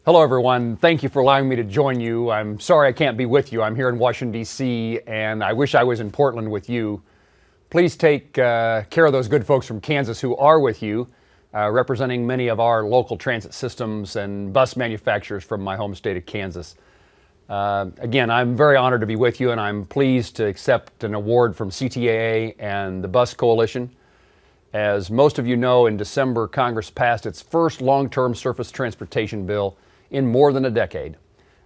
Hello, everyone. Thank you for allowing me to join you. I'm sorry I can't be with you. I'm here in Washington, D.C., and I wish I was in Portland with you. Please take care of those good folks from Kansas who are with you, representing many of our local transit systems and bus manufacturers from my home state of Kansas. Again, I'm very honored to be with you, and I'm pleased to accept an award from CTAA and the Bus Coalition. As most of you know, in December, Congress passed its first long-term surface transportation bill in more than a decade.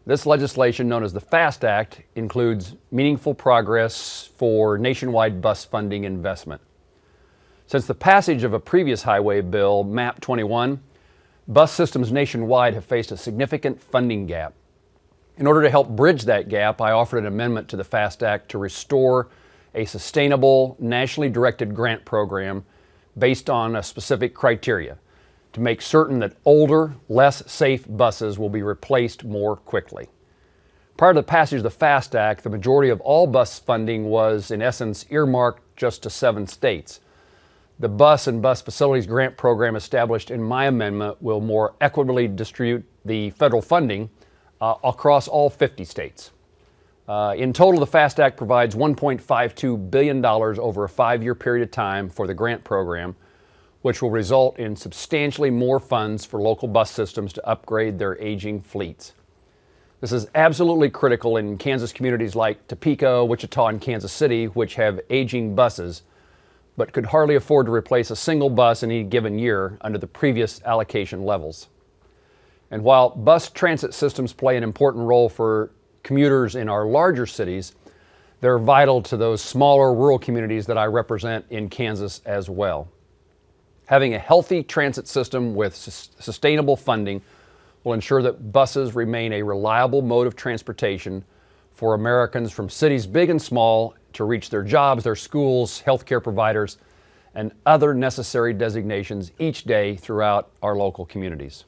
This legislation, known as the FAST Act, includes meaningful progress for nationwide bus funding investment. Since the passage of a previous highway bill, MAP 21, bus systems nationwide have faced a significant funding gap. In order to help bridge that gap, I offered an amendment to the FAST Act to restore a sustainable, nationally directed grant program based on a specific criteria to make certain that older, less safe buses will be replaced more quickly. Prior to the passage of the FAST Act, the majority of all bus funding was, in essence, earmarked just to 7 states. The Bus and Bus Facilities Grant Program established in my amendment will more equitably distribute the federal funding across all 50 states. In total, the FAST Act provides $1.52 billion over a 5-year period of time for the grant program, which will result in substantially more funds for local bus systems to upgrade their aging fleets. This is absolutely critical in Kansas communities like Topeka, Wichita, and Kansas City, which have aging buses, but could hardly afford to replace a single bus in any given year under the previous allocation levels. And while bus transit systems play an important role for commuters in our larger cities, they're vital to those smaller rural communities that I represent in Kansas as well. Having a healthy transit system with sustainable funding will ensure that buses remain a reliable mode of transportation for Americans from cities big and small to reach their jobs, their schools, healthcare providers, and other necessary designations each day throughout our local communities.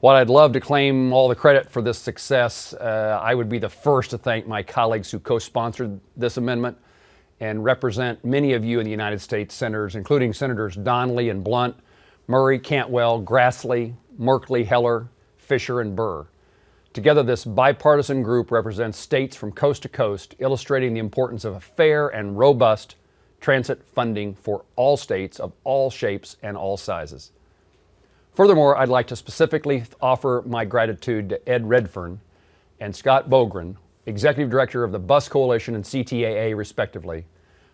While I'd love to claim all the credit for this success, I would be the first to thank my colleagues who co-sponsored this amendment and represent many of you in the United States senators, including Senators Donnelly and Blunt, Murray, Cantwell, Grassley, Merkley, Heller, Fisher, and Burr. Together, this bipartisan group represents states from coast to coast, illustrating the importance of a fair and robust transit funding for all states of all shapes and all sizes. Furthermore, I'd like to specifically offer my gratitude to Ed Redfern and Scott Bogren, Executive Director of the Bus Coalition and CTAA, respectively,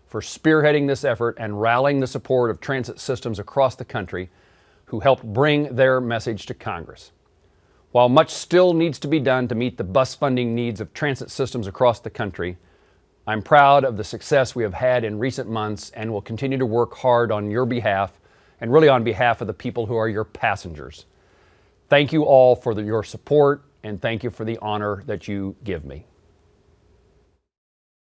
for spearheading this effort and rallying the support of transit systems across the country who helped bring their message to Congress. While much still needs to be done to meet the bus funding needs of transit systems across the country, I'm proud of the success we have had in recent months and will continue to work hard on your behalf and really on behalf of the people who are your passengers. Thank you all for your support, and thank you for the honor that you give me.